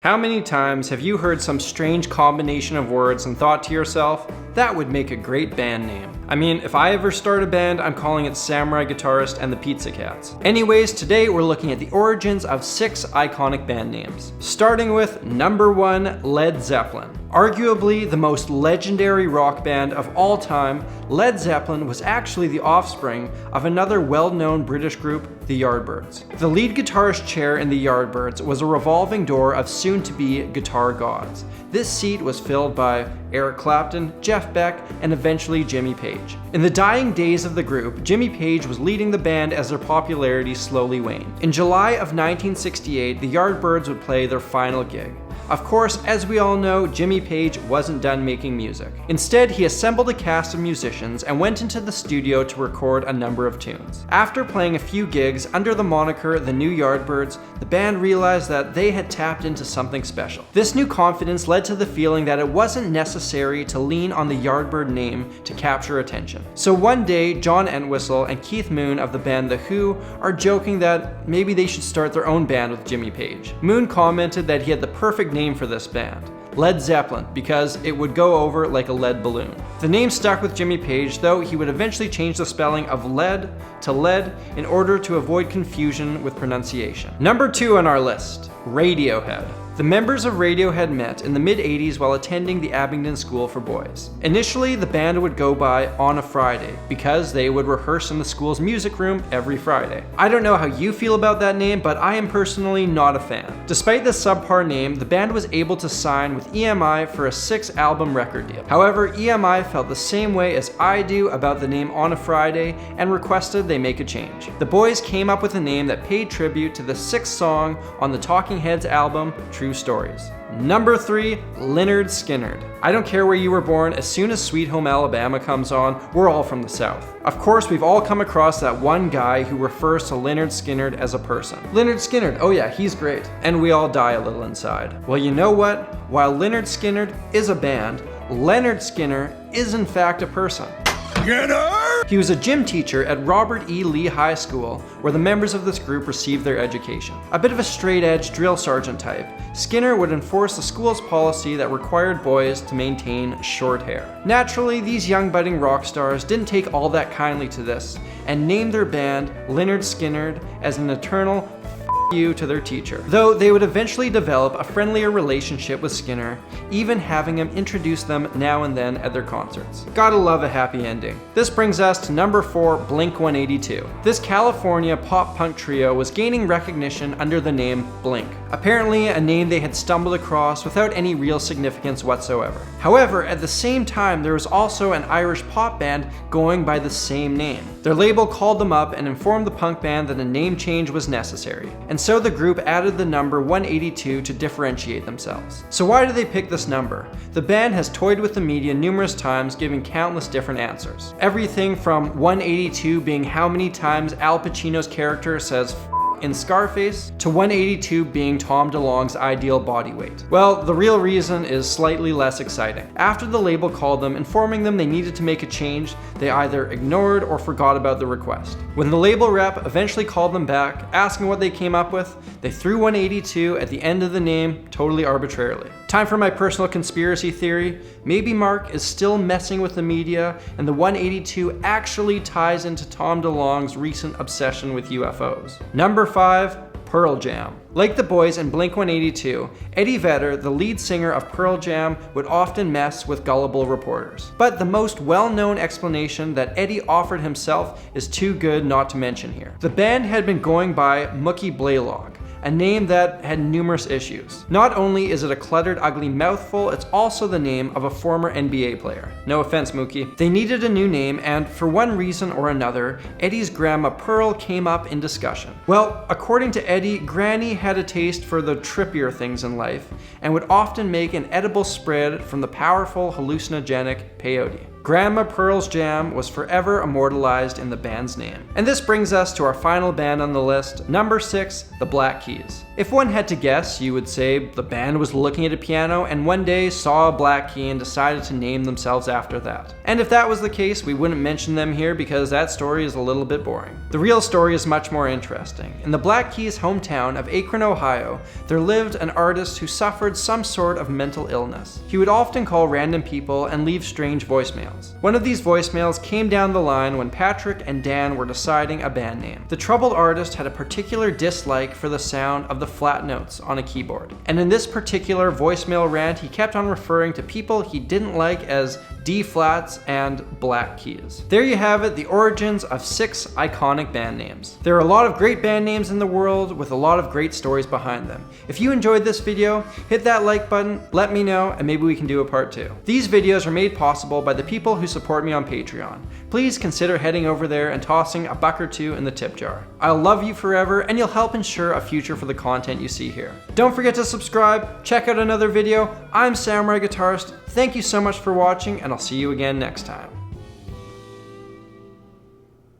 How many times have you heard some strange combination of words and thought to yourself, that would make a great band name? I mean, if I ever start a band, I'm calling it Samuraiguitarist and the Pizza Cats. Anyways, today we're looking at the origins of 6 iconic band names. Starting with number 1, Led Zeppelin. Arguably the most legendary rock band of all time, Led Zeppelin was actually the offspring of another well-known British group, the Yardbirds. The lead guitarist chair in the Yardbirds was a revolving door of soon-to-be guitar gods. This seat was filled by Eric Clapton, Jeff Beck, and eventually Jimmy Page. In the dying days of the group, Jimmy Page was leading the band as their popularity slowly waned. In July of 1968, the Yardbirds would play their final gig. Of course, as we all know, Jimmy Page wasn't done making music. Instead, he assembled a cast of musicians and went into the studio to record a number of tunes. After playing a few gigs under the moniker The New Yardbirds, the band realized that they had tapped into something special. This new confidence led to the feeling that it wasn't necessary to lean on the Yardbird name to capture attention. So one day, John Entwistle and Keith Moon of the band The Who are joking that maybe they should start their own band with Jimmy Page. Moon commented that he had the perfect name for this band, Led Zeppelin, because it would go over like a lead balloon. The name stuck with Jimmy Page, though he would eventually change the spelling of lead to lead in order to avoid confusion with pronunciation. Number 2 on our list, Radiohead. The members of Radiohead met in the mid-80s while attending the Abingdon School for Boys. Initially, the band would go by On a Friday because they would rehearse in the school's music room every Friday. I don't know how you feel about that name, but I am personally not a fan. Despite this subpar name, the band was able to sign with EMI for a 6-album record deal. However, EMI felt the same way as I do about the name On a Friday and requested they make a change. The boys came up with a name that paid tribute to the 6th song on the Talking Heads album, True Stories. Number 3, Lynyrd Skynyrd. I don't care where you were born, as soon as Sweet Home Alabama comes on, we're all from the South. Of course, we've all come across that one guy who refers to Lynyrd Skynyrd as a person. Lynyrd Skynyrd, oh yeah, he's great. And we all die a little inside. Well, you know what? While Lynyrd Skynyrd is a band, Lynyrd Skynyrd is in fact a person. He was a gym teacher at Robert E. Lee High School, where the members of this group received their education. A bit of a straight-edge drill sergeant type, Skinner would enforce the school's policy that required boys to maintain short hair. Naturally, these young budding rock stars didn't take all that kindly to this, and named their band Lynyrd Skynyrd as an eternal you to their teacher. Though they would eventually develop a friendlier relationship with Skinner, even having him introduce them now and then at their concerts. Gotta love a happy ending. This brings us to number 4, Blink-182. This California pop-punk trio was gaining recognition under the name Blink, apparently a name they had stumbled across without any real significance whatsoever. However, at the same time, there was also an Irish pop band going by the same name. Their label called them up and informed the punk band that a name change was necessary, and so the group added the number 182 to differentiate themselves. So why did they pick this number? The band has toyed with the media numerous times, giving countless different answers. Everything from 182 being how many times Al Pacino's character says in Scarface, to 182 being Tom DeLonge's ideal body weight. Well, the real reason is slightly less exciting. After the label called them, informing them they needed to make a change, they either ignored or forgot about the request. When the label rep eventually called them back, asking what they came up with, they threw 182 at the end of the name totally arbitrarily. Time for my personal conspiracy theory. Maybe Mark is still messing with the media and the 182 actually ties into Tom DeLonge's recent obsession with UFOs. Number 5, Pearl Jam. Like the boys in Blink-182, Eddie Vedder, the lead singer of Pearl Jam, would often mess with gullible reporters. But the most well-known explanation that Eddie offered himself is too good not to mention here. The band had been going by Mookie Blaylock, a name that had numerous issues. Not only is it a cluttered, ugly mouthful, it's also the name of a former NBA player. No offense, Mookie. They needed a new name, and for one reason or another, Eddie's grandma Pearl came up in discussion. Well, according to Eddie, Granny had a taste for the trippier things in life, and would often make an edible spread from the powerful hallucinogenic peyote. Grandma Pearl's Jam was forever immortalized in the band's name. And this brings us to our final band on the list, number 6, the Black Keys. If one had to guess, you would say the band was looking at a piano and one day saw a black key and decided to name themselves after that. And if that was the case, we wouldn't mention them here because that story is a little bit boring. The real story is much more interesting. In the Black Keys' hometown of Akron, Ohio, there lived an artist who suffered some sort of mental illness. He would often call random people and leave strange voicemails. One of these voicemails came down the line when Patrick and Dan were deciding a band name. The troubled artist had a particular dislike for the sound of the flat notes on a keyboard. And in this particular voicemail rant, he kept on referring to people he didn't like as D flats and black keys. There you have it, the origins of 6 iconic band names. There are a lot of great band names in the world with a lot of great stories behind them. If you enjoyed this video, hit that like button, let me know, and maybe we can do a part 2. These videos are made possible by the people who support me on Patreon. Please consider heading over there and tossing a buck or two in the tip jar. I'll love you forever, and you'll help ensure a future for the content you see here. Don't forget to subscribe, check out another video. I'm Samurai Guitarist. Thank you so much for watching, and I'll see you again next time.